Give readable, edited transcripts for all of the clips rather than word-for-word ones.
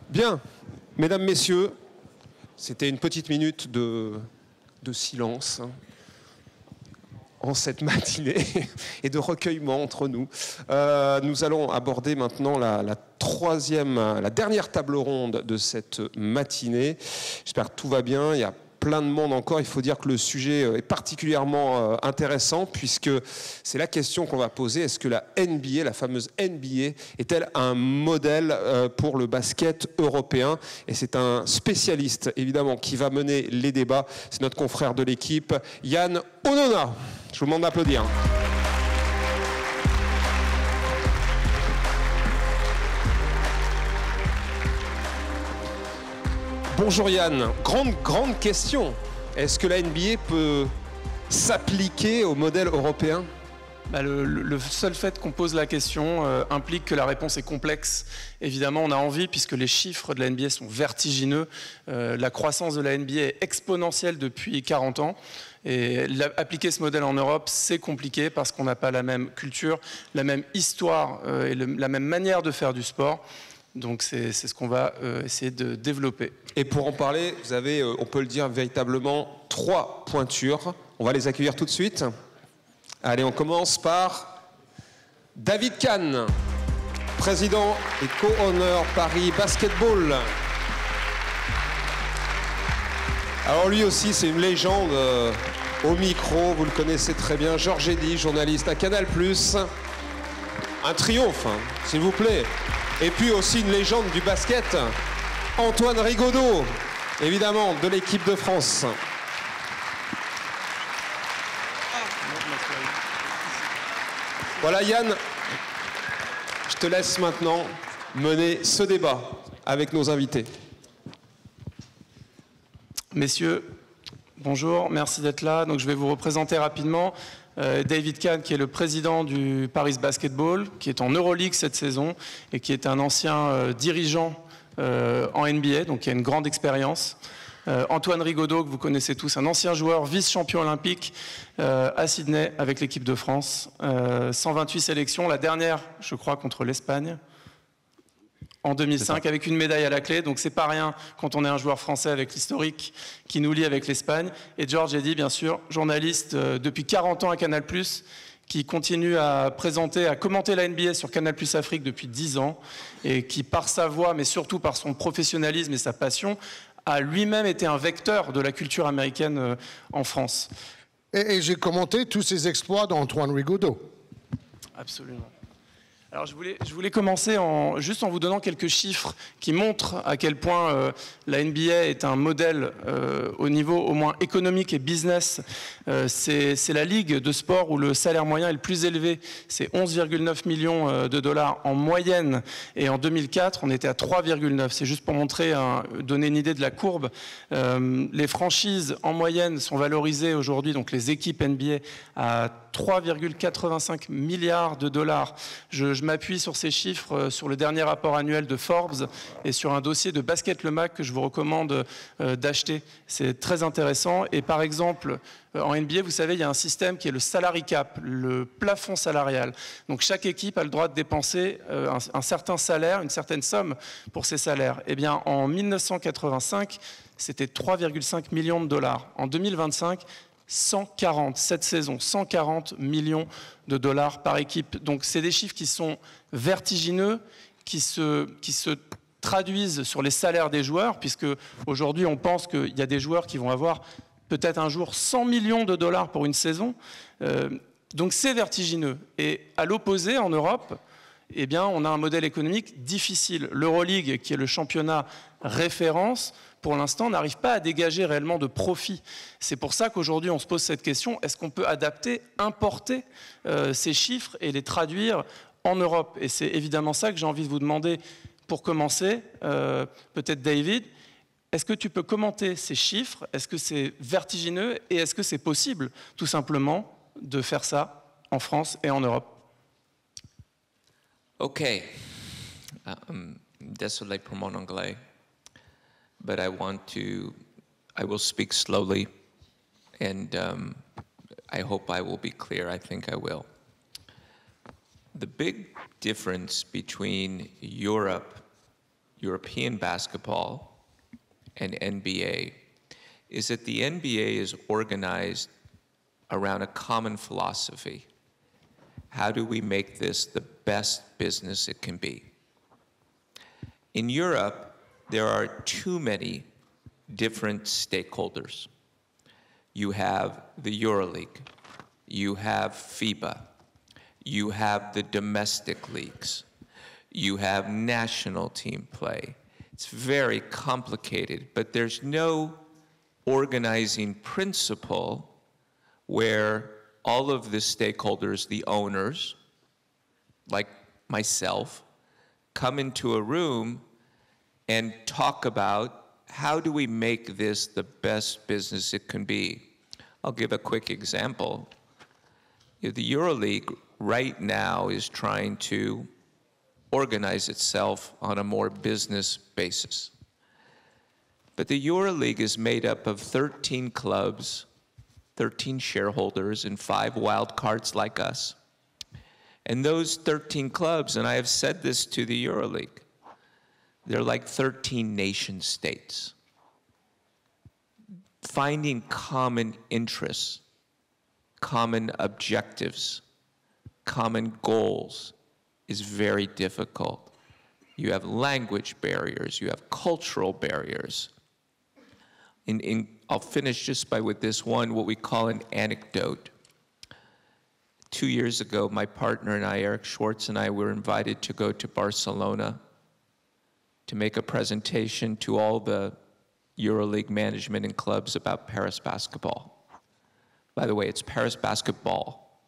Bien, mesdames, messieurs, c'était une petite minute de silence en cette matinée et de recueillement entre nous. Nous allons aborder maintenant la dernière table ronde de cette matinée. J'espère que tout va bien. Il y a plein de monde encore. Il faut dire que le sujet est particulièrement intéressant puisque c'est la question qu'on va poser. Est-ce que la NBA, la fameuse NBA, est-elle un modèle pour le basket européen? Et c'est un spécialiste, évidemment, qui va mener les débats. C'est notre confrère de l'équipe, Yann Onona. Je vous demande d'applaudir. Bonjour Yann, grande question. Est-ce que la NBA peut s'appliquer au modèle européen ? Le seul fait qu'on pose la question implique que la réponse est complexe. Évidemment, on a envie, puisque les chiffres de la NBA sont vertigineux. La croissance de la NBA est exponentielle depuis 40 ans. Et appliquer ce modèle en Europe, c'est compliqué parce qu'on n'a pas la même culture, la même histoire et la même manière de faire du sport. Donc c'est ce qu'on va essayer de développer. Et pour en parler, vous avez, on peut le dire, véritablement 3 pointures. On va les accueillir tout de suite. Allez, on commence par David Kahn, président et co-owner Paris Basketball. Alors lui aussi, c'est une légende au micro, vous le connaissez très bien. Georges Eddy, journaliste à Canal+. Un triomphe, hein, s'il vous plaît. Et puis aussi une légende du basket, Antoine Rigaudot, évidemment, de l'équipe de France. Voilà Yann, je te laisse maintenant mener ce débat avec nos invités. Messieurs, bonjour, merci d'être là. Donc, je vais vous représenter rapidement David Kahn, qui est le président du Paris Basketball, qui est en Euroleague cette saison et qui est un ancien dirigeant en NBA, donc qui a une grande expérience. Antoine Rigaudot, que vous connaissez tous, un ancien joueur vice-champion olympique à Sydney avec l'équipe de France. 128 sélections, la dernière, je crois, contre l'Espagne. En 2005, avec une médaille à la clé, donc c'est pas rien quand on est un joueur français avec l'historique qui nous lie avec l'Espagne. Et Georges Eddy, bien sûr, journaliste depuis 40 ans à Canal+, qui continue à présenter, à commenter la NBA sur Canal+ Afrique depuis 10 ans, et qui, par sa voix, mais surtout par son professionnalisme et sa passion, a lui-même été un vecteur de la culture américaine en France. Et j'ai commenté tous ces exploits d'Antoine Rigaudot. Absolument. Alors je voulais commencer juste en vous donnant quelques chiffres qui montrent à quel point la NBA est un modèle au niveau au moins économique et business. C'est la ligue de sport où le salaire moyen est le plus élevé. C'est 11,9 millions de dollars en moyenne. Et en 2004, on était à 3,9. C'est juste pour donner une idée de la courbe. Les franchises en moyenne sont valorisées aujourd'hui, donc les équipes NBA, à 3,85 milliards de dollars. Je m'appuie sur ces chiffres, sur le dernier rapport annuel de Forbes et sur un dossier de Basket Le Mag que je vous recommande d'acheter. C'est très intéressant. Et par exemple, en NBA, vous savez, il y a un système qui est le salary cap, le plafond salarial. Donc chaque équipe a le droit de dépenser un certain salaire, une certaine somme pour ses salaires. Eh bien, en 1985, c'était 3,5 millions de dollars. En 2025, 140, cette saison, 140 millions de dollars par équipe. Donc c'est des chiffres qui sont vertigineux, qui se traduisent sur les salaires des joueurs, puisque aujourd'hui on pense qu'il y a des joueurs qui vont avoir peut-être un jour 100 millions de dollars pour une saison. Donc c'est vertigineux. Et à l'opposé, en Europe, eh bien, on a un modèle économique difficile. L'Euroleague, qui est le championnat référence, pour l'instant, n'arrive pas à dégager réellement de profit. C'est pour ça qu'aujourd'hui, on se pose cette question, est-ce qu'on peut adapter, importer ces chiffres et les traduire en Europe? Et c'est évidemment ça que j'ai envie de vous demander pour commencer. Peut-être David, est-ce que tu peux commenter ces chiffres? Est-ce que c'est vertigineux et est-ce que c'est possible, tout simplement, de faire ça en France et en Europe? Okay, désolé pour mon anglais, but I will speak slowly, and I hope I will be clear. I think I will. the big difference between European basketball and NBA is that the NBA is organized around a common philosophy. How do we make this the best business it can be? In Europe, there are too many different stakeholders. You have the EuroLeague, you have FIBA, you have the domestic leagues, you have national team play. It's very complicated, but there's no organizing principle where all of the stakeholders, the owners, like myself, come into a room and talk about how do we make this the best business it can be. I'll give a quick example. The EuroLeague right now is trying to organize itself on a more business basis. But the EuroLeague is made up of 13 clubs, 13 shareholders, and 5 wild cards like us. And those 13 clubs, and I have said this to the EuroLeague, they're like 13 nation states. Finding common interests, common objectives, common goals is very difficult. You have language barriers, you have cultural barriers. I'll finish just with this one, what we call an anecdote. 2 years ago, my partner and I, Eric Schwartz and I, were invited to go to Barcelona to make a presentation to all the EuroLeague management and clubs about Paris basketball. By the way, it's Paris basketball,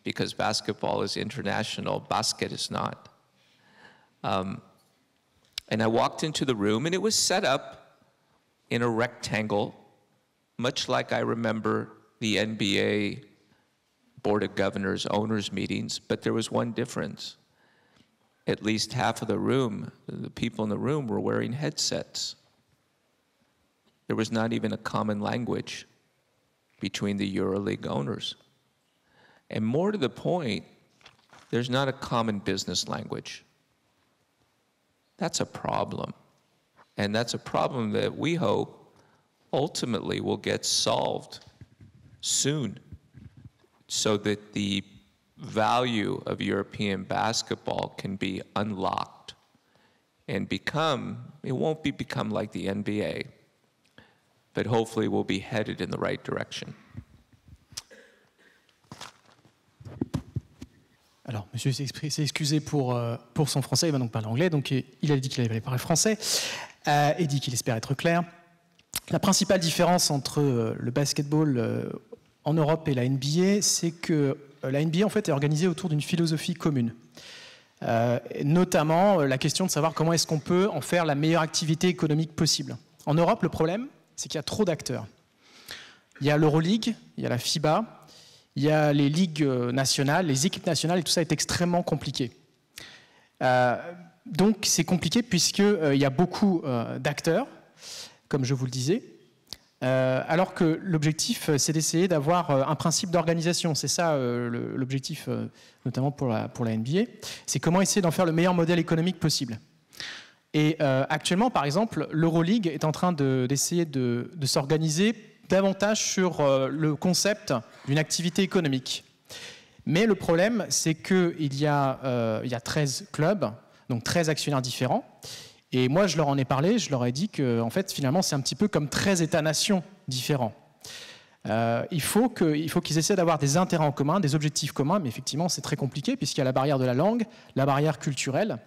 because basketball is international, basket is not. And I walked into the room, and it was set up in a rectangle, much like I remember the NBA Board of Governors, owners meetings, but there was one difference. At least half of the room, the people in the room were wearing headsets. There was not even a common language between the EuroLeague owners. And more to the point, there's not a common business language. That's a problem. And that's a problem that we hope ultimately will get solved soon, so that the value of European basketball can be unlocked and it won't become like the NBA, but hopefully we'll be headed in the right direction. Alors, monsieur s'est excusé pour son français, il va donc parler anglais, donc il a dit qu'il allait parler français, et dit qu'il espère être clair. La principale différence entre le basketball en Europe et la NBA, c'est que la NBA en fait est organisée autour d'une philosophie commune. Notamment la question de savoir comment est-ce qu'on peut en faire la meilleure activité économique possible. En Europe, le problème, c'est qu'il y a trop d'acteurs. Il y a l'Euroleague, il y a la FIBA, il y a les ligues nationales, les équipes nationales, et tout ça est extrêmement compliqué. Donc c'est compliqué puisqu'il y a beaucoup d'acteurs, comme je vous le disais, alors que l'objectif, c'est d'essayer d'avoir un principe d'organisation. C'est ça l'objectif, notamment pour la NBA. C'est comment essayer d'en faire le meilleur modèle économique possible. Et actuellement, par exemple, l'Euroleague est en train d'essayer de s'organiser davantage sur le concept d'une activité économique. Mais le problème, c'est qu'il y a 13 clubs, donc 13 actionnaires différents. Et moi, je leur en ai parlé, je leur ai dit que, en fait, finalement, c'est un petit peu comme 13 États-nations différents. Il faut qu'ils essaient d'avoir des intérêts en commun, des objectifs communs, mais effectivement, c'est très compliqué puisqu'il y a la barrière de la langue, la barrière culturelle.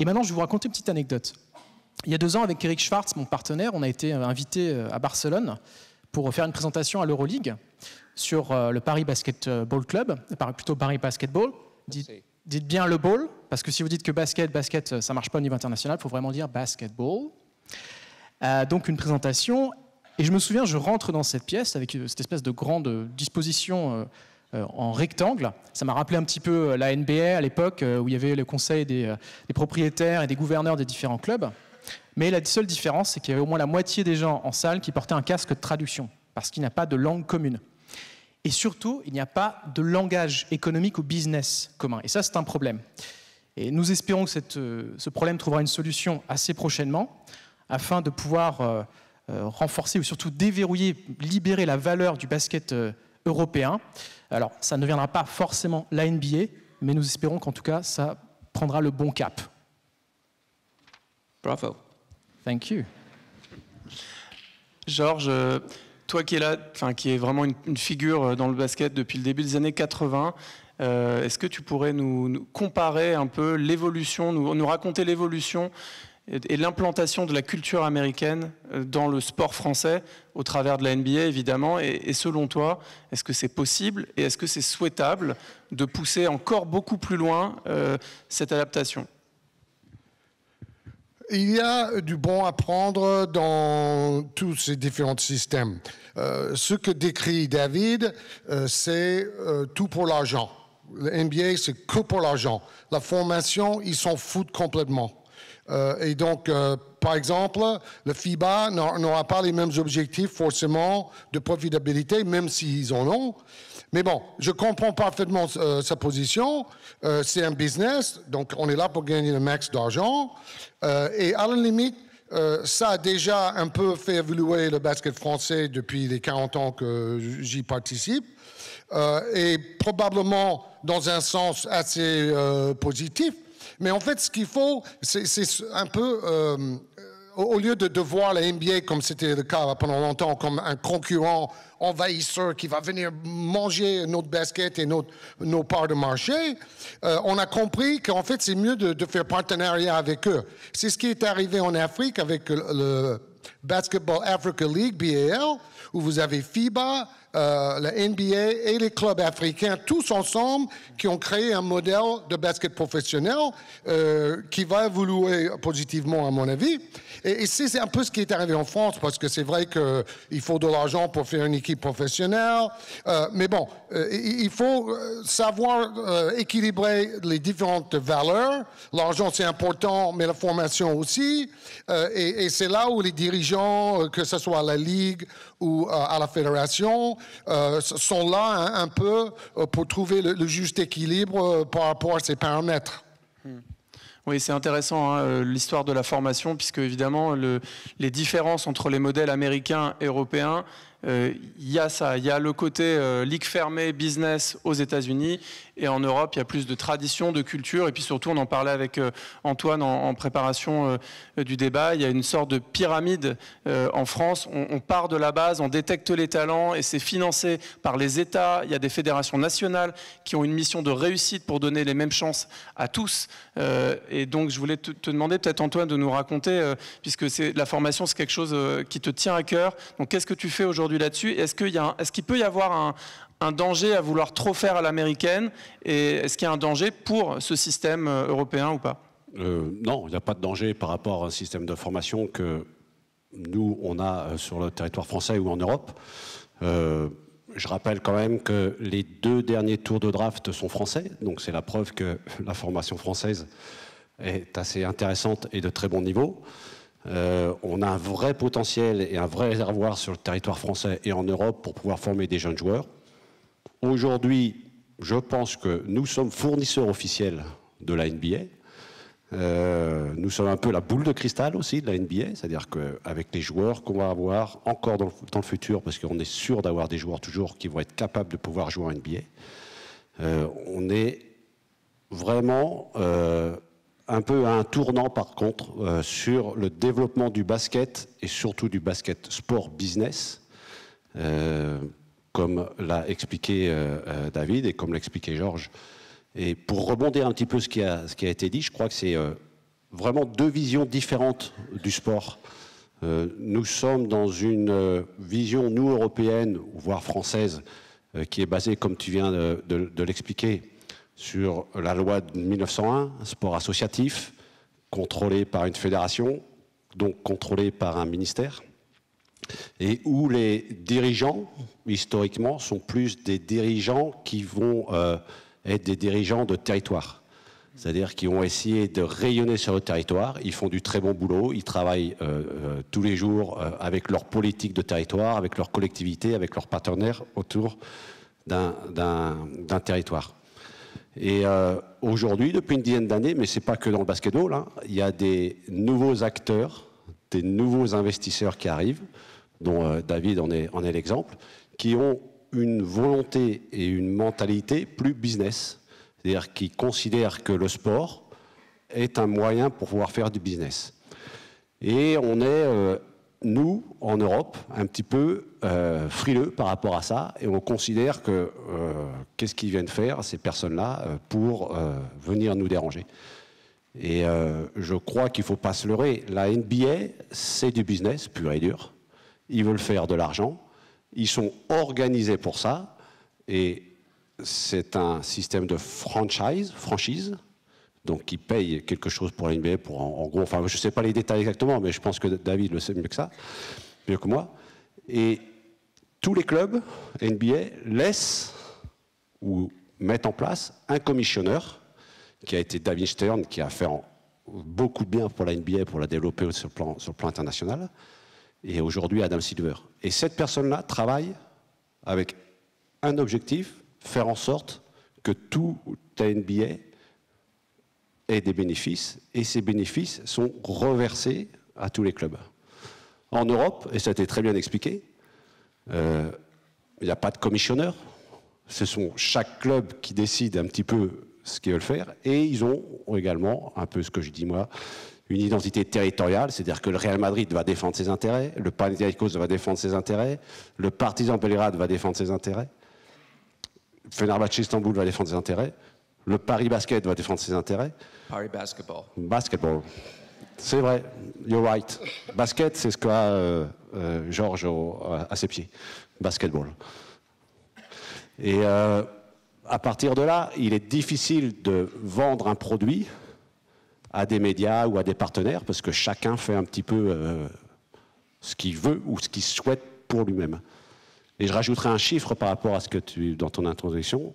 Et maintenant, je vais vous raconter une petite anecdote. Il y a 2 ans, avec Eric Schwartz, mon partenaire, on a été invité à Barcelone pour faire une présentation à l'Euroleague sur le Paris Basketball Club, plutôt Paris Basketball. Dites bien le ball, parce que si vous dites que basket, ça ne marche pas au niveau international, il faut vraiment dire basketball. Donc une présentation, et je me souviens, je rentre dans cette pièce avec cette espèce de grande disposition en rectangle. Ça m'a rappelé un petit peu la NBA à l'époque, où il y avait le conseil des propriétaires et des gouverneurs des différents clubs. Mais la seule différence, c'est qu'il y avait au moins la moitié des gens en salle qui portaient un casque de traduction, parce qu'il n'y a pas de langue commune. Et surtout, il n'y a pas de langage économique ou business commun. Et ça, c'est un problème. Et nous espérons que ce problème trouvera une solution assez prochainement, afin de pouvoir renforcer ou surtout déverrouiller, libérer la valeur du basket européen. Alors, ça ne viendra pas forcément la NBA, mais nous espérons qu'en tout cas, ça prendra le bon cap. Bravo. Thank you. Georges, toi qui es là, qui est vraiment une figure dans le basket depuis le début des années 80, est-ce que tu pourrais nous comparer un peu l'évolution, nous raconter l'évolution et l'implantation de la culture américaine dans le sport français au travers de la NBA évidemment, et selon toi, est-ce que c'est possible et est-ce que c'est souhaitable de pousser encore beaucoup plus loin cette adaptation ? Il y a du bon à prendre dans tous ces différents systèmes. Ce que décrit David, c'est tout pour l'argent. Le NBA, c'est que pour l'argent. La formation, ils s'en foutent complètement. Et donc, par exemple, le FIBA n'aura pas les mêmes objectifs forcément de profitabilité, même s'ils en ont. Mais bon, je comprends parfaitement sa position. C'est un business, donc on est là pour gagner le max d'argent. Et à la limite, ça a déjà un peu fait évoluer le basket français depuis les 40 ans que j'y participe. Et probablement dans un sens assez positif. Mais en fait, ce qu'il faut, c'est un peu, au lieu de voir la NBA comme c'était le cas pendant longtemps, comme un concurrent envahisseur qui va venir manger notre basket et nos parts de marché, on a compris qu'en fait, c'est mieux de faire partenariat avec eux. C'est ce qui est arrivé en Afrique avec le Basketball Africa League, BAL, où vous avez FIBA, la NBA et les clubs africains, tous ensemble, qui ont créé un modèle de basket professionnel qui va évoluer positivement, à mon avis. Et c'est un peu ce qui est arrivé en France, parce que c'est vrai qu'il faut de l'argent pour faire une équipe professionnelle. Mais bon, il faut savoir équilibrer les différentes valeurs. L'argent, c'est important, mais la formation aussi. Et c'est là où les dirigeants, que ce soit à la Ligue ou à la Fédération, sont là un peu pour trouver le juste équilibre par rapport à ces paramètres. Oui, c'est intéressant l'histoire de la formation, puisque évidemment les différences entre les modèles américains et européens, il y a ça, il y a le côté ligue fermée, business aux États-Unis, et en Europe, il y a plus de tradition, de culture, et puis surtout, on en parlait avec Antoine en préparation du débat, il y a une sorte de pyramide en France, on part de la base, on détecte les talents, et c'est financé par les États, il y a des fédérations nationales qui ont une mission de réussite pour donner les mêmes chances à tous, et donc je voulais te demander peut-être Antoine de nous raconter, puisque la formation c'est quelque chose qui te tient à cœur, donc qu'est-ce que tu fais aujourd'hui là-dessus? Est-ce qu'il peut y avoir un danger à vouloir trop faire à l'américaine, et est-ce qu'il y a un danger pour ce système européen ou pas? Non, il n'y a pas de danger par rapport à un système de formation que nous, on a sur le territoire français ou en Europe. Je rappelle quand même que les 2 derniers tours de draft sont français, donc c'est la preuve que la formation française est assez intéressante et de très bon niveau. On a un vrai potentiel et un vrai réservoir sur le territoire français et en Europe pour pouvoir former des jeunes joueurs. Aujourd'hui, je pense que nous sommes fournisseurs officiels de la NBA. Nous sommes un peu la boule de cristal aussi de la NBA, c'est-à-dire qu'avec les joueurs qu'on va avoir encore dans le futur, parce qu'on est sûr d'avoir des joueurs toujours qui vont être capables de pouvoir jouer en NBA, on est vraiment un peu à un tournant par contre sur le développement du basket et surtout du basket sport business, comme l'a expliqué David et comme l'a expliqué Georges. Et pour rebondir un petit peu ce qui a été dit, je crois que c'est vraiment 2 visions différentes du sport. Nous sommes dans une vision, nous, européenne, voire française, qui est basée, comme tu viens de l'expliquer, sur la loi de 1901, un sport associatif, contrôlé par une fédération, donc contrôlé par un ministère, et où les dirigeants, historiquement, sont plus des dirigeants qui vont être des dirigeants de territoire. C'est-à-dire qui ont essayé de rayonner sur le territoire, ils font du très bon boulot, ils travaillent tous les jours avec leur politique de territoire, avec leur collectivité, avec leurs partenaires autour d'un territoire. Et aujourd'hui, depuis une dizaine d'années, mais ce n'est pas que dans le basketball, hein, il y a des nouveaux acteurs, des nouveaux investisseurs qui arrivent, dont David en est l'exemple, qui ont une volonté et une mentalité plus business, c'est-à-dire qui considèrent que le sport est un moyen pour pouvoir faire du business. Et on est, nous, en Europe, un petit peu frileux par rapport à ça, et on considère que qu'est-ce qu'ils viennent faire, ces personnes-là, pour venir nous déranger. Et je crois qu'il ne faut pas se leurrer. La NBA, c'est du business pur et dur. Ils veulent faire de l'argent. Ils sont organisés pour ça. Et c'est un système de franchise, donc qui paye quelque chose pour la NBA, pour en gros, enfin, je ne sais pas les détails exactement, mais je pense que David le sait mieux que ça, mieux que moi. Et tous les clubs NBA laissent ou mettent en place un commissionneur, qui a été David Stern, qui a fait beaucoup de bien pour la NBA, pour la développer sur le plan international, et aujourd'hui Adam Silver. Et cette personne-là travaille avec un objectif, faire en sorte que toute la NBA ait des bénéfices, et ces bénéfices sont reversés à tous les clubs. En Europe, et ça a été très bien expliqué, il n'y a pas de commissionneur, ce sont chaque club qui décide un petit peu ce qu'ils veulent faire, et ils ont également, un peu ce que je dis moi, une identité territoriale, c'est-à-dire que le Real Madrid va défendre ses intérêts, le Panathinaikos va défendre ses intérêts, le Partizan Belgrade va défendre ses intérêts, Fenerbahçe Istanbul va défendre ses intérêts, le Paris Basket va défendre ses intérêts. Paris Basketball. Basketball. C'est vrai, you're right. Basket, c'est ce qu'a Georges à ses pieds. Basketball. Et à partir de là, il est difficile de vendre un produit à des médias ou à des partenaires, parce que chacun fait un petit peu ce qu'il veut ou ce qu'il souhaite pour lui-même. Et je rajouterai un chiffre par rapport à ce que tu, dans ton introduction,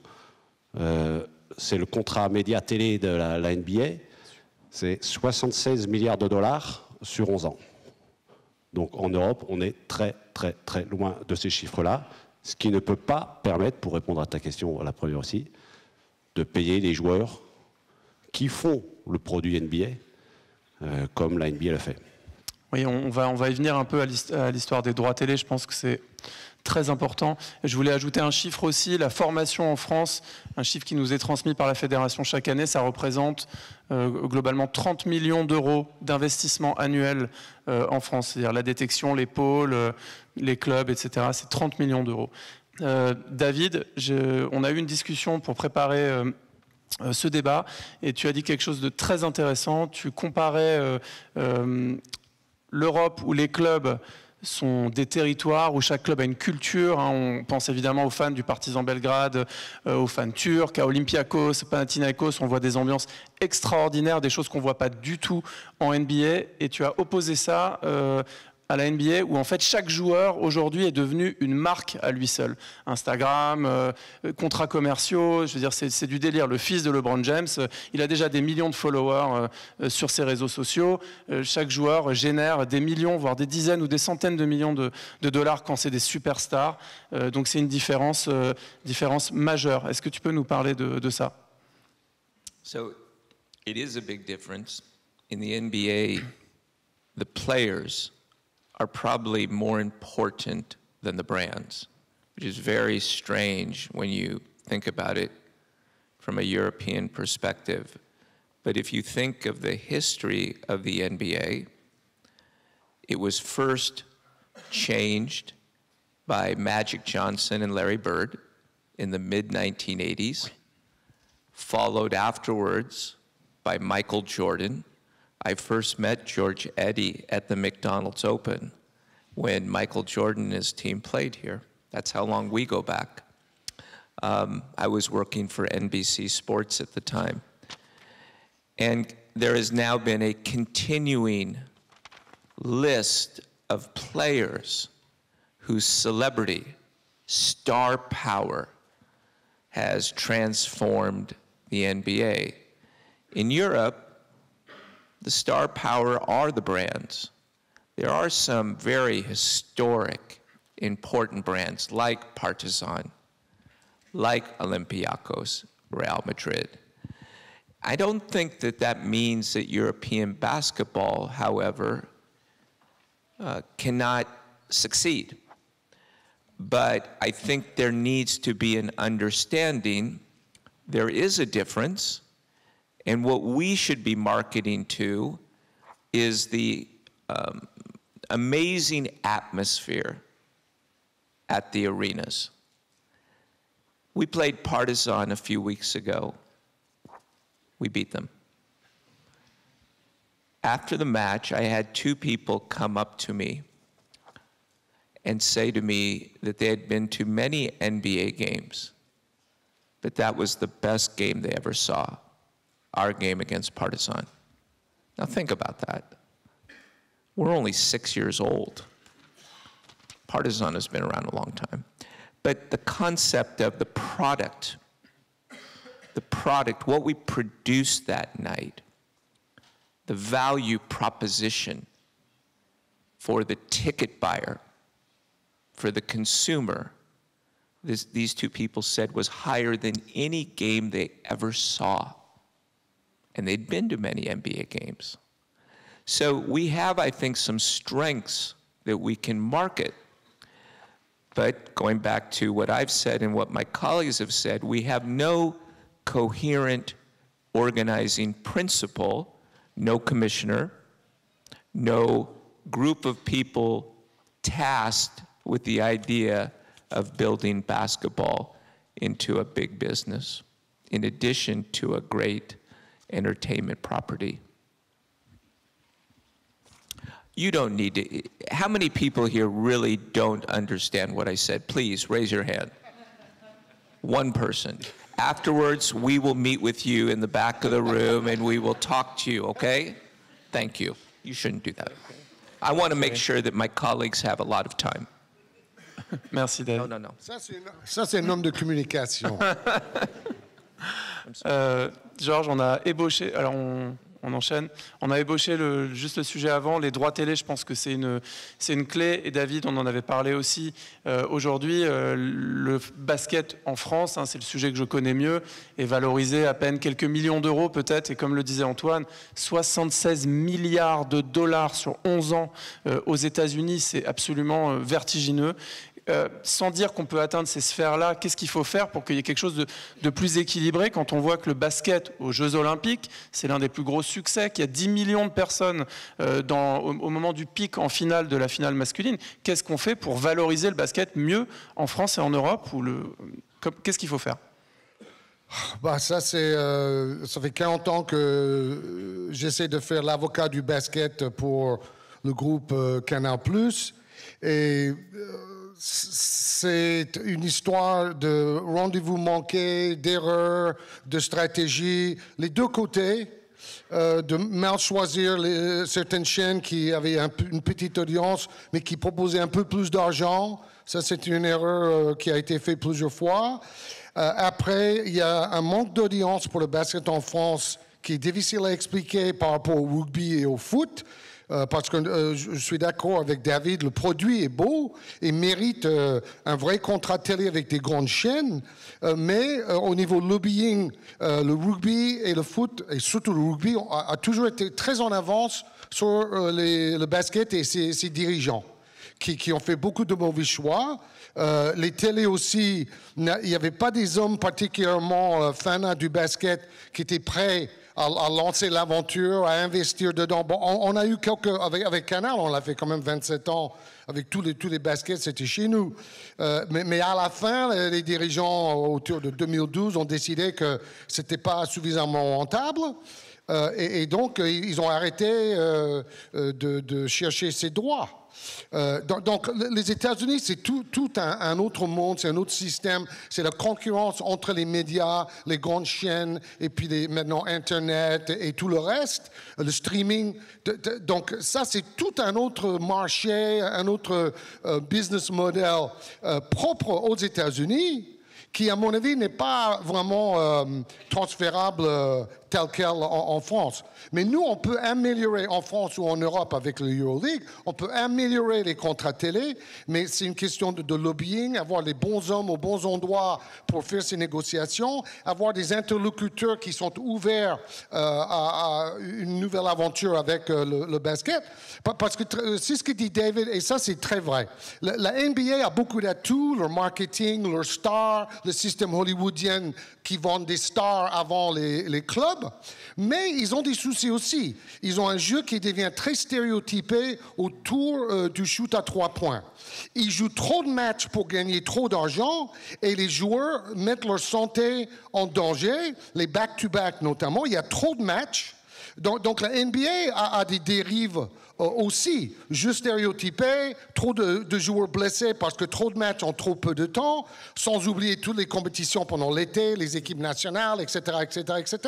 c'est le contrat média télé de la NBA, c'est 76 milliards de dollars sur 11 ans. Donc en Europe, on est très très très loin de ces chiffres-là, ce qui ne peut pas permettre, pour répondre à ta question, la première aussi, de payer les joueurs qui font le produit NBA, comme la NBA le fait. Oui, on va y venir un peu à l'histoire des droits télé. Je pense que c'est très important. Je voulais ajouter un chiffre aussi, la formation en France, un chiffre qui nous est transmis par la Fédération chaque année, ça représente globalement 30 millions d'euros d'investissement annuel en France. C'est-à-dire la détection, les pôles, les clubs, etc. C'est 30 millions d'euros. David, on a eu une discussion pour préparer ce débat, et tu as dit quelque chose de très intéressant. Tu comparais l'Europe où les clubs sont des territoires où chaque club a une culture. On pense évidemment aux fans du Partizan Belgrade, aux fans turcs, à Olympiakos, Panathinaikos. On voit des ambiances extraordinaires, des choses qu'on ne voit pas du tout en NBA. Et tu as opposé ça à la NBA, où en fait chaque joueur aujourd'hui est devenu une marque à lui seul. Instagram, contrats commerciaux, je veux dire c'est du délire. Le fils de LeBron James, il a déjà des millions de followers sur ses réseaux sociaux. Chaque joueur génère des millions, voire des dizaines ou des centaines de millions de dollars quand c'est des superstars. Donc c'est une différence majeure. Est-ce que tu peux nous parler de ça? So it is a big difference. In the NBA, the players are probably more important than the brands, which is very strange when you think about it from a European perspective. But if you think of the history of the NBA, it was first changed by Magic Johnson and Larry Bird in the mid-1980s, followed afterwards by Michael Jordan. I first met George Eddy at the McDonald's Open when Michael Jordan and his team played here. That's how long we go back. I was working for NBC Sports at the time. And there has now been a continuing list of players whose celebrity, star power, has transformed the NBA. In Europe, the star power are the brands. There are some very historic, important brands like Partizan, like Olympiacos, Real Madrid. I don't think that that means that European basketball, however, cannot succeed. But I think there needs to be an understanding there is a difference, and what we should be marketing to is the amazing atmosphere at the arenas. We played Partizan a few weeks ago. We beat them. After the match, I had two people come up to me and say to me that they had been to many NBA games, but that was the best game they ever saw, our game against Partizan. Now think about that. We're only 6 years old. Partizan has been around a long time. But the concept of the product, what we produced that night, the value proposition for the ticket buyer, for the consumer, these two people said was higher than any game they ever saw. And they'd been to many NBA games. So we have, I think, some strengths that we can market. But going back to what I've said and what my colleagues have said, we have no coherent organizing principle, no commissioner, no group of people tasked with the idea of building basketball into a big business, in addition to a great entertainment property. You don't need to, how many people here really don't understand what I said? Please raise your hand. One person. Afterwards, we will meet with you in the back of the room and we will talk to you, okay? Thank you. You shouldn't do that. I want to make sure that my colleagues have a lot of time. Merci, David. Non, non, non. Ça, c'est un homme de communication. Georges, on a ébauché, alors on enchaîne, on a ébauché juste le sujet avant, les droits télé, je pense que c'est une clé, et David, on en avait parlé aussi aujourd'hui, le basket en France, hein, c'est le sujet que je connais mieux, est valorisé à peine quelques millions d'euros peut-être, et comme le disait Antoine, 76 milliards de dollars sur 11 ans aux États-Unis, c'est absolument vertigineux. Sans dire qu'on peut atteindre ces sphères-là, qu'est-ce qu'il faut faire pour qu'il y ait quelque chose de plus équilibré quand on voit que le basket aux Jeux Olympiques, c'est l'un des plus gros succès, qu'il y a 10 millions de personnes au moment du pic en finale de la finale masculine. Qu'est-ce qu'on fait pour valoriser le basket mieux en France et en Europe qu'est-ce qu'il faut faire? Bah, ça fait 40 ans que j'essaie de faire l'avocat du basket pour le groupe Canal+. Et c'est une histoire de rendez-vous manqués, d'erreurs, de stratégie, les deux côtés, de mal choisir certaines chaînes qui avaient une petite audience, mais qui proposaient un peu plus d'argent. Ça, c'est une erreur qui a été faite plusieurs fois. Après, il y a un manque d'audience pour le basket en France qui est difficile à expliquer par rapport au rugby et au foot. Parce que je suis d'accord avec David, le produit est beau et mérite un vrai contrat télé avec des grandes chaînes, mais au niveau lobbying, le rugby et le foot, et surtout le rugby, a toujours été très en avance sur le basket et ses dirigeants, qui ont fait beaucoup de mauvais choix. Les télés aussi, il n'y avait pas des hommes particulièrement fans du basket qui étaient prêts à lancer l'aventure, à investir dedans. Bon, on a eu avec Canal, on l'a fait quand même 27 ans, avec tous les baskets, c'était chez nous. Mais à la fin, les dirigeants autour de 2012 ont décidé que c'était pas suffisamment rentable. Et donc, ils ont arrêté de chercher ces droits. Donc, les États-Unis, c'est tout un autre monde, c'est un autre système. C'est la concurrence entre les médias, les grandes chaînes, et puis maintenant Internet et tout le reste, le streaming. Donc, ça, c'est tout un autre marché, un autre business model propre aux États-Unis, qui, à mon avis, n'est pas vraiment transférable tel quel en France. Mais nous, on peut améliorer en France ou en Europe avec le EuroLeague, on peut améliorer les contrats télé, mais c'est une question de lobbying, avoir les bons hommes aux bons endroits pour faire ces négociations, avoir des interlocuteurs qui sont ouverts à une nouvelle aventure avec le basket. Parce que c'est ce que dit David, et ça c'est très vrai. La NBA a beaucoup d'atouts, leur marketing, leurs stars, le système hollywoodien qui vend des stars avant les clubs, mais ils ont des soucis aussi. Ils ont un jeu qui devient très stéréotypé autour du shoot à 3 points. Ils jouent trop de matchs pour gagner trop d'argent et les joueurs mettent leur santé en danger, les back-to-back notamment. Il y a trop de matchs. Donc la NBA a des dérives aussi, jeu stéréotypé, trop de joueurs blessés parce que trop de matchs en trop peu de temps, sans oublier toutes les compétitions pendant l'été, les équipes nationales, etc., etc., etc.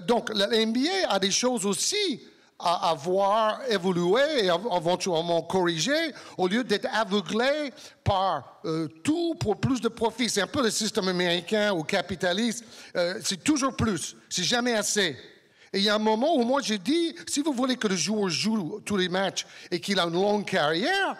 Donc la NBA a des choses aussi à voir évoluer et éventuellement corriger au lieu d'être aveuglé par tout pour plus de profit. C'est un peu le système américain ou capitaliste. C'est toujours plus, c'est jamais assez. Et il y a un moment où moi j'ai dit, si vous voulez que le joueur joue tous les matchs et qu'il a une longue carrière,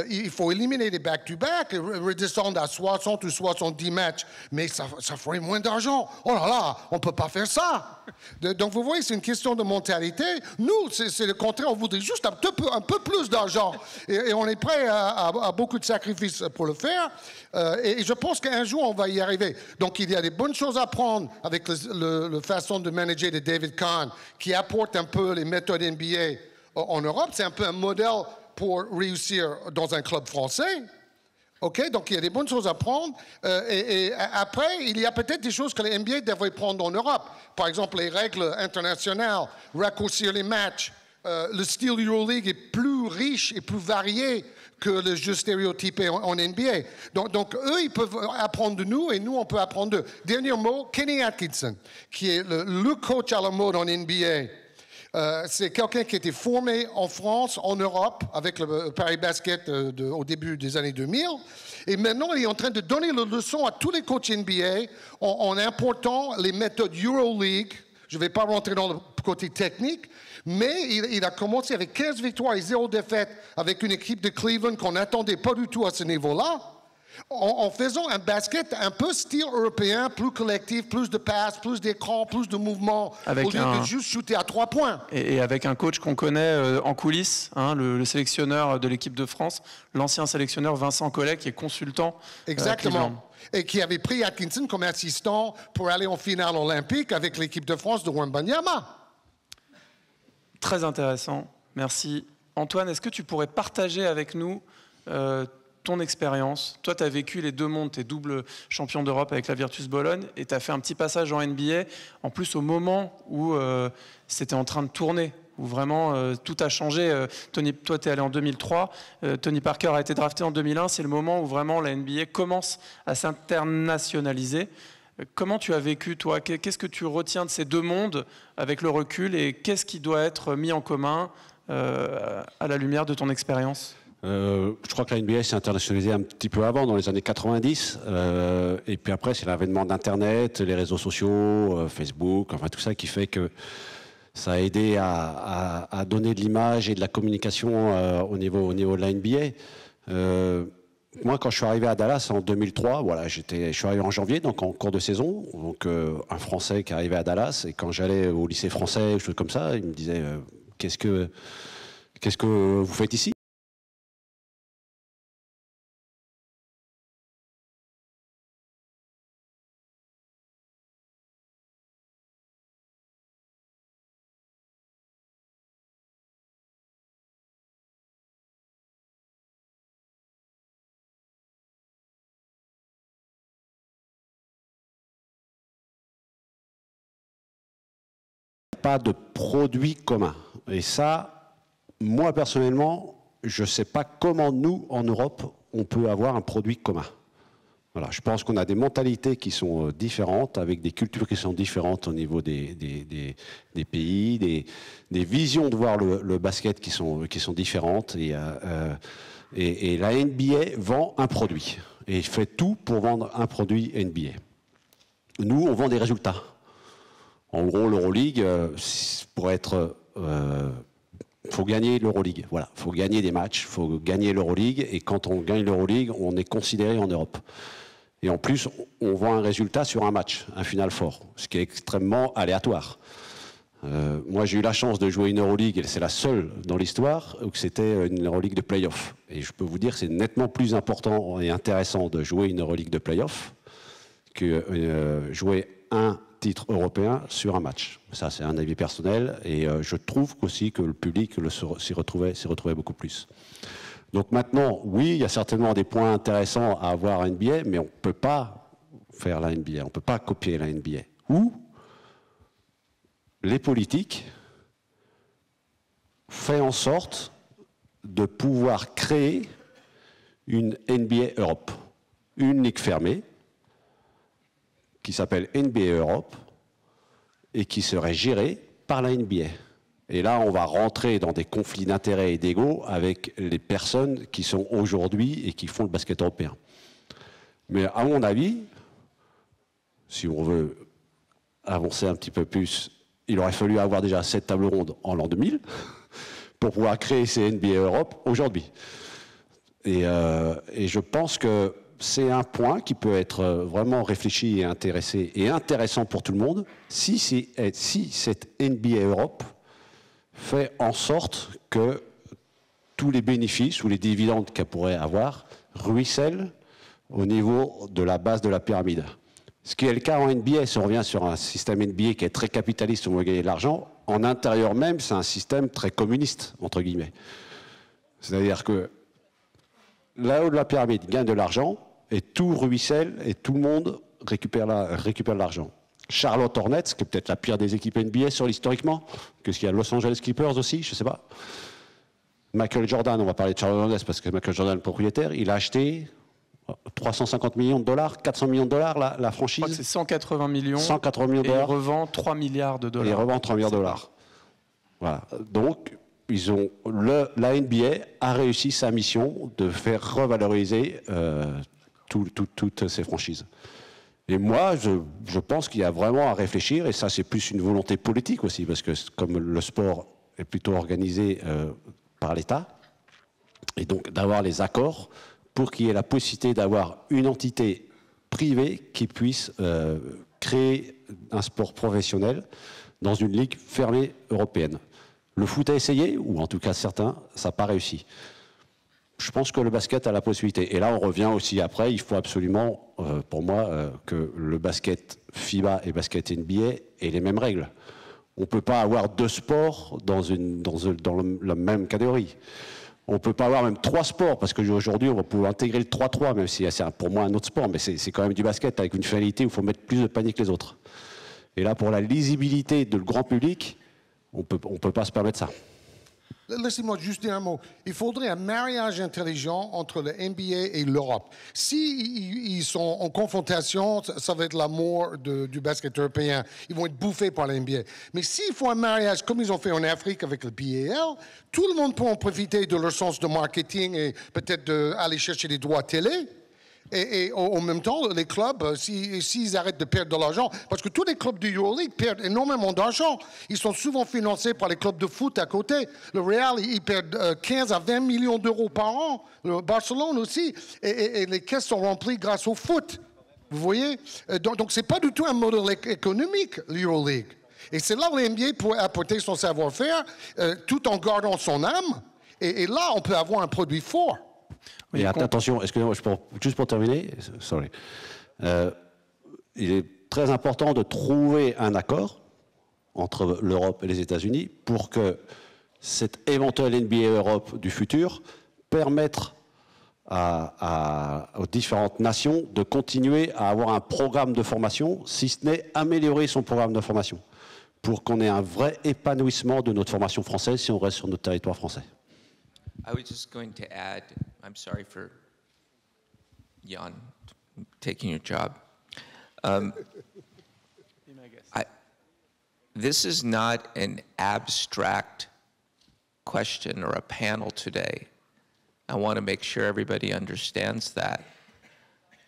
il faut éliminer les back-to-back et redescendre à 60 ou 70 matchs. Mais ça ferait moins d'argent. Oh là là, on ne peut pas faire ça. Donc vous voyez, c'est une question de mentalité. Nous, c'est le contraire, on voudrait juste un peu plus d'argent. Et on est prêt à beaucoup de sacrifices pour le faire. Et je pense qu'un jour, on va y arriver. Donc il y a des bonnes choses à prendre avec la façon de manager de David Kahn, qui apporte un peu les méthodes NBA en Europe. C'est un peu un modèle pour réussir dans un club français. OK? Donc, il y a des bonnes choses à prendre. Et après, il y a peut-être des choses que les NBA devraient prendre en Europe. Par exemple, les règles internationales, raccourcir les matchs. Le style EuroLeague est plus riche et plus varié que le jeu stéréotypé en NBA. Donc, eux, ils peuvent apprendre de nous et nous, on peut apprendre d'eux. Dernier mot, Kenny Atkinson, qui est le coach à la mode en NBA. C'est quelqu'un qui a été formé en France, en Europe, avec le Paris Basket au début des années 2000. Et maintenant, il est en train de donner la leçon à tous les coachs NBA en important les méthodes EuroLeague. Je ne vais pas rentrer dans le côté technique, mais il a commencé avec 15 victoires et 0 défaites avec une équipe de Cleveland qu'on n'attendait pas du tout à ce niveau-là, en faisant un basket un peu style européen, plus collectif, plus de passes, plus d'écran, plus de mouvements, au lieu de juste shooter à 3 points. Et avec un coach qu'on connaît en coulisses, hein, le sélectionneur de l'équipe de France, l'ancien sélectionneur Vincent Collet, qui est consultant. Exactement. Et qui avait pris Atkinson comme assistant pour aller en finale olympique avec l'équipe de France de Wembanyama. Très intéressant, merci. Antoine, est-ce que tu pourrais partager avec nous ton expérience? Toi, tu as vécu les 2 mondes, tu es double champion d'Europe avec la Virtus Bologne, et tu as fait un petit passage en NBA, en plus au moment où c'était en train de tourner, où vraiment tout a changé. Tony, toi, tu es allé en 2003, Tony Parker a été drafté en 2001, c'est le moment où vraiment la NBA commence à s'internationaliser. Comment tu as vécu, toi? Qu'est-ce que tu retiens de ces 2 mondes avec le recul, et qu'est-ce qui doit être mis en commun à la lumière de ton expérience? Je crois que la NBA s'est internationalisée un petit peu avant, dans les années 90. Et puis après, c'est l'avènement d'Internet, les réseaux sociaux, Facebook, enfin tout ça qui fait que ça a aidé à donner de l'image et de la communication au niveau de la NBA. Moi, quand je suis arrivé à Dallas en 2003, voilà, je suis arrivé en janvier, donc en cours de saison, donc un Français qui arrivait à Dallas, et quand j'allais au lycée français, des choses comme ça, il me disait qu'est-ce que vous faites ici? Pas de produit commun. Et ça, moi personnellement, je ne sais pas comment nous, en Europe, on peut avoir un produit commun. Voilà, je pense qu'on a des mentalités qui sont différentes, avec des cultures qui sont différentes au niveau des pays, des visions de voir le basket qui sont différentes. Et la NBA vend un produit. et fait tout pour vendre un produit NBA. Nous, on vend des résultats. En gros, l'Euroleague, pour être... faut gagner l'Euroleague. Voilà, faut gagner des matchs, faut gagner l'Euroleague, et quand on gagne l'Euroleague, on est considéré en Europe. Et en plus, on vend un résultat sur un match, un Final Four, ce qui est extrêmement aléatoire. Moi, j'ai eu la chance de jouer une Euroleague, et c'est la seule dans l'histoire où c'était une Euroleague de play-off. Et je peux vous dire que c'est nettement plus important et intéressant de jouer une Euroleague de play-off que jouer un titre européen sur un match. Ça, c'est un avis personnel, et je trouve aussi que le public s'y retrouvait beaucoup plus. Donc maintenant, oui, il y a certainement des points intéressants à avoir à NBA, mais on ne peut pas faire la NBA, on ne peut pas copier la NBA. Ou les politiques font en sorte de pouvoir créer une NBA Europe, une ligue fermée, qui s'appelle NBA Europe et qui serait gérée par la NBA. Et là, on va rentrer dans des conflits d'intérêts et d'ego avec les personnes qui sont aujourd'hui et qui font le basket européen. Mais à mon avis, si on veut avancer un petit peu plus, il aurait fallu avoir déjà cette table ronde en l'an 2000 pour pouvoir créer ces NBA Europe aujourd'hui. Et je pense que c'est un point qui peut être vraiment réfléchi et intéressant pour tout le monde si cette NBA Europe fait en sorte que tous les bénéfices ou les dividendes qu'elle pourrait avoir ruissellent au niveau de la base de la pyramide. Ce qui est le cas en NBA, si on revient sur un système NBA qui est très capitaliste où on veut gagner de l'argent, en intérieur même, c'est un système très communiste, entre guillemets. C'est-à-dire que là-haut de la pyramide gagne de l'argent, et tout ruisselle, et tout le monde récupère l'argent. Charlotte Hornets, qui est peut-être la pire des équipes NBA historiquement, que ce qu'il y a Los Angeles Clippers aussi, je ne sais pas. Michael Jordan, on va parler de Charlotte Hornets parce que Michael Jordan est le propriétaire, il a acheté 350 millions de dollars, 400 millions de dollars la franchise. Je crois que c'est 180 millions. 180 millions de dollars. Et il revend 3 milliards de dollars. Et il revend 3 milliards de dollars. Voilà. Donc, la NBA a réussi sa mission de faire revaloriser toutes ces franchises. Et moi, je pense qu'il y a vraiment à réfléchir, et ça c'est plus une volonté politique aussi, parce que comme le sport est plutôt organisé par l'État, et donc d'avoir les accords pour qu'il y ait la possibilité d'avoir une entité privée qui puisse créer un sport professionnel dans une ligue fermée européenne. Le foot a essayé, ou en tout cas certains, ça n'a pas réussi. Je pense que le basket a la possibilité. Et là, on revient aussi après, il faut absolument, pour moi, que le basket FIBA et basket NBA aient les mêmes règles. On ne peut pas avoir deux sports dans la même catégorie. On ne peut pas avoir même 3 sports, parce qu'aujourd'hui, on va pouvoir intégrer le 3-3, même si c'est pour moi un autre sport, mais c'est quand même du basket avec une finalité où il faut mettre plus de paniers que les autres. Et là, pour la lisibilité de le grand public, on peut pas se permettre ça. Laissez-moi juste dire un mot. Il faudrait un mariage intelligent entre le NBA et l'Europe. S'ils sont en confrontation, ça va être la mort du basket européen. Ils vont être bouffés par la NBA. Mais s'ils font un mariage comme ils ont fait en Afrique avec le BAL, tout le monde peut en profiter de leur sens de marketing et peut-être d'aller chercher des droits télé. Et en même temps, les clubs, s'ils arrêtent de perdre de l'argent, parce que tous les clubs du EuroLeague perdent énormément d'argent. Ils sont souvent financés par les clubs de foot à côté. Le Real, ils perdent 15 à 20 millions d'euros par an. Le Barcelone aussi. Et les caisses sont remplies grâce au foot. Vous voyez? Donc, ce n'est pas du tout un modèle économique, l'EuroLeague. Et c'est là où l'NBA pourrait apporter son savoir-faire tout en gardant son âme. Et là, on peut avoir un produit fort. Oui, et attention, excusez-moi, juste pour terminer, sorry. Il est très important de trouver un accord entre l'Europe et les États-Unis pour que cette éventuelle NBA Europe du futur permette aux différentes nations de continuer à avoir un programme de formation, si ce n'est améliorer son programme de formation, pour qu'on ait un vrai épanouissement de notre formation française si on reste sur notre territoire français. I was just going to add, I'm sorry for Jan taking your job. This is not an abstract question or a panel today. I want to make sure everybody understands that.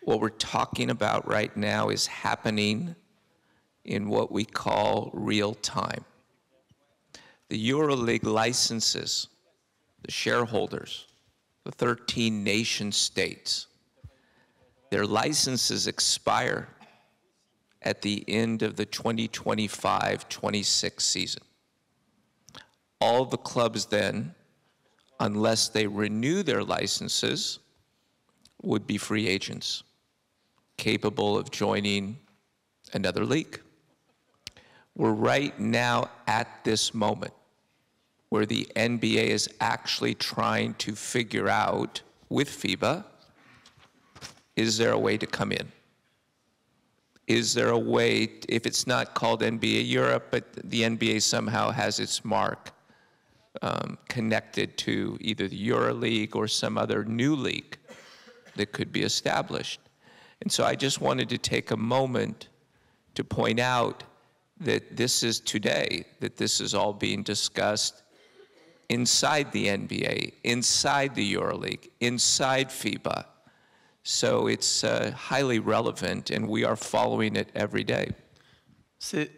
What we're talking about right now is happening in what we call real time. The EuroLeague licenses, the shareholders, the 13 nation states, their licenses expire at the end of the 2025-26 season. All the clubs then, unless they renew their licenses, would be free agents, capable of joining another league. We're right now at this moment where the NBA is actually trying to figure out with FIBA, is there a way to come in? Is there a way, if it's not called NBA Europe, but the NBA somehow has its mark connected to either the EuroLeague or some other new league that could be established. And so I just wanted to take a moment to point out that this is today, that this is all being discussed inside the NBA, inside the EuroLeague, inside FIBA. So it's highly relevant and we are following it every day.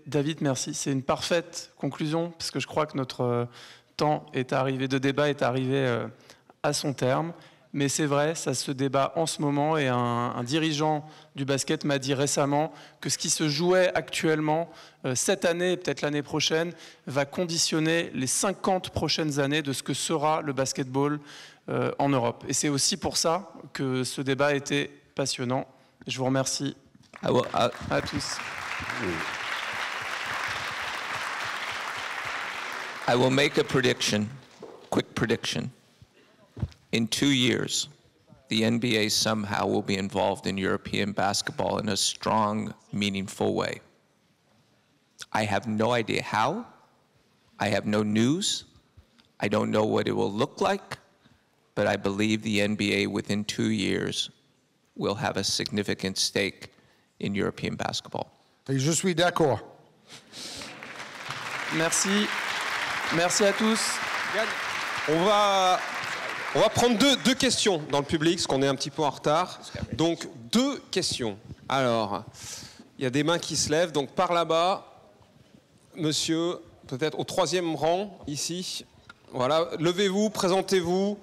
David, merci. C'est une parfaite conclusion parce que je crois que notre temps de débat est arrivé à son terme. Mais c'est vrai, ça se débat en ce moment et un dirigeant du basket m'a dit récemment que ce qui se jouait actuellement cette année et peut-être l'année prochaine va conditionner les 50 prochaines années de ce que sera le basketball en Europe. Et c'est aussi pour ça que ce débat était passionnant. Je vous remercie à tous. I will make a prediction, quick prediction. In 2 years, the NBA somehow will be involved in European basketball in a strong, meaningful way. I have no idea how. I have no news. I don't know what it will look like, but I believe the NBA within 2 years will have a significant stake in European basketball. Et je suis d'accord. Merci. Merci à tous. On va prendre deux questions dans le public, parce qu'on est un petit peu en retard. Donc, 2 questions. Alors, il y a des mains qui se lèvent. Donc, par là-bas, monsieur, peut-être au 3e rang, ici. Voilà, levez-vous, présentez-vous.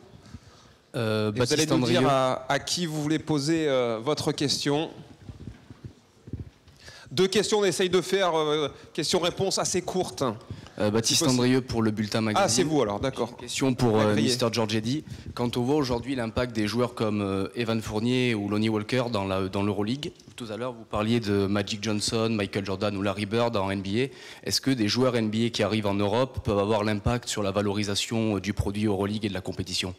Vous allez nous dire à qui vous voulez poser votre question. 2 questions, on essaye de faire questions-réponses assez courtes. Baptiste Andrieux pour le Bulletin Magazine. Ah, c'est vous alors, d'accord. Une question pour Mr. Georgetti. Quand on voit aujourd'hui l'impact des joueurs comme Evan Fournier ou Lonnie Walker dans l'Euroleague, tout à l'heure vous parliez de Magic Johnson, Michael Jordan ou Larry Bird en NBA. Est-ce que des joueurs NBA qui arrivent en Europe peuvent avoir l'impact sur la valorisation du produit Euroleague et de la compétition ?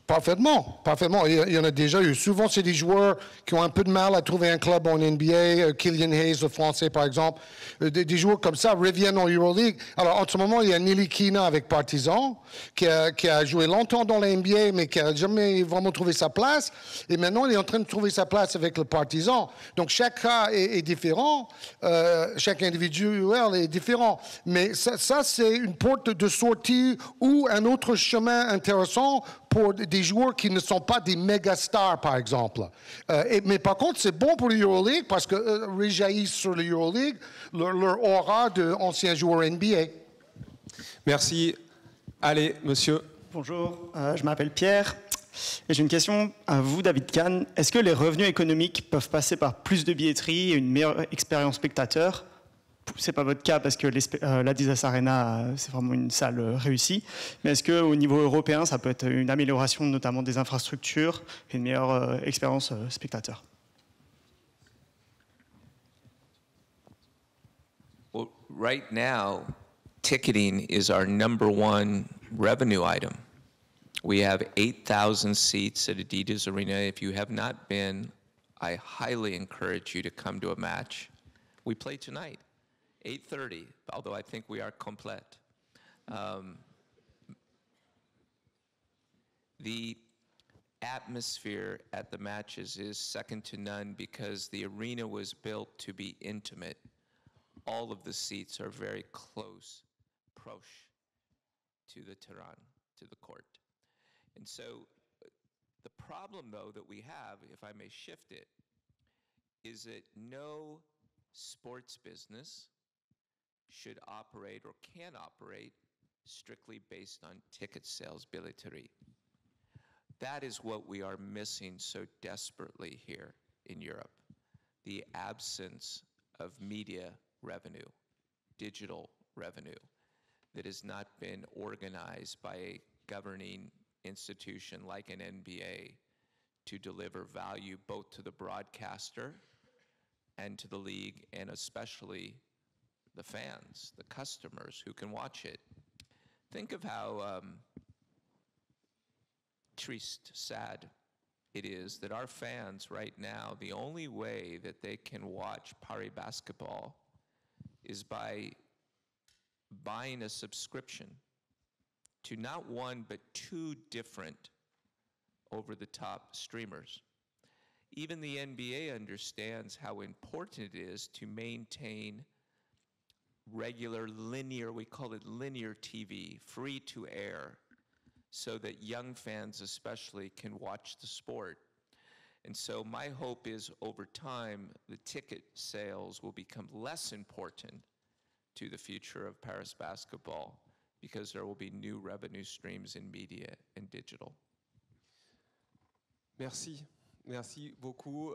Parfaitement, parfaitement. Il y en a déjà eu. Souvent, c'est des joueurs qui ont un peu de mal à trouver un club en NBA. Killian Hayes, le français, par exemple. Des joueurs comme ça reviennent en EuroLeague. Alors, en ce moment, il y a Ntilikina avec Partizan, qui a joué longtemps dans la NBA, mais qui n'a jamais vraiment trouvé sa place. Et maintenant, il est en train de trouver sa place avec le Partizan. Donc, chaque cas est différent. Chaque individuel est différent. Mais ça c'est une porte de sortie ou un autre chemin intéressant pour des joueurs qui ne sont pas des méga stars, par exemple. Mais par contre, c'est bon pour l'EuroLeague parce que rejaillissent sur l'EuroLeague leur aura d'anciens joueurs NBA. Merci. Allez, monsieur. Bonjour, je m'appelle Pierre. Et j'ai une question à vous, David Kahn. Est-ce que les revenus économiques peuvent passer par plus de billetterie et une meilleure expérience spectateur ? C'est pas votre cas parce que l'Adidas Arena, c'est vraiment une salle réussie. Mais est-ce qu'au niveau européen, ça peut être une amélioration notamment des infrastructures et une meilleure expérience spectateur ? Well, right now, ticketing is our #1 revenue item. We have 8,000 seats at Adidas Arena. If you have not been, I highly encourage you to come to a match. We play tonight. 8:30, although I think we are complete. The atmosphere at the matches is second to none because the arena was built to be intimate. All of the seats are very close, proche to the terrain, to the court. And so The problem, though, that we have, if I may shift it, is that no sports business should operate or can operate strictly based on ticket sales, billetterie. That is what we are missing so desperately here in Europe, the absence of media revenue, digital revenue, that has not been organized by a governing institution like an NBA to deliver value both to the broadcaster and to the league, and especially the fans, the customers who can watch it. Think of how triste, sad it is that our fans right now, the only way that they can watch Paris basketball is by buying a subscription to not one but two different over-the-top streamers. Even the NBA understands how important it is to maintain regular linear, we call it linear TV, free to air, so that young fans especially can watch the sport. And so my hope is over time, the ticket sales will become less important to the future of Paris basketball because there will be new revenue streams in media and digital. Merci. Merci beaucoup.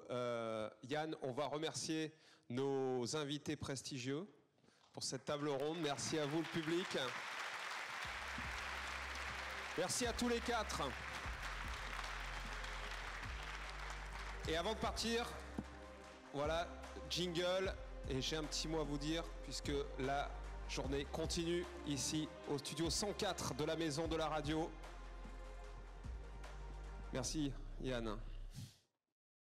Yann, on va remercier nos invités prestigieux pour cette table ronde. Merci à vous, le public. Merci à tous les quatre. Et avant de partir, voilà, jingle. Et j'ai un petit mot à vous dire, puisque la journée continue ici au studio 104 de la Maison de la Radio. Merci, Yann.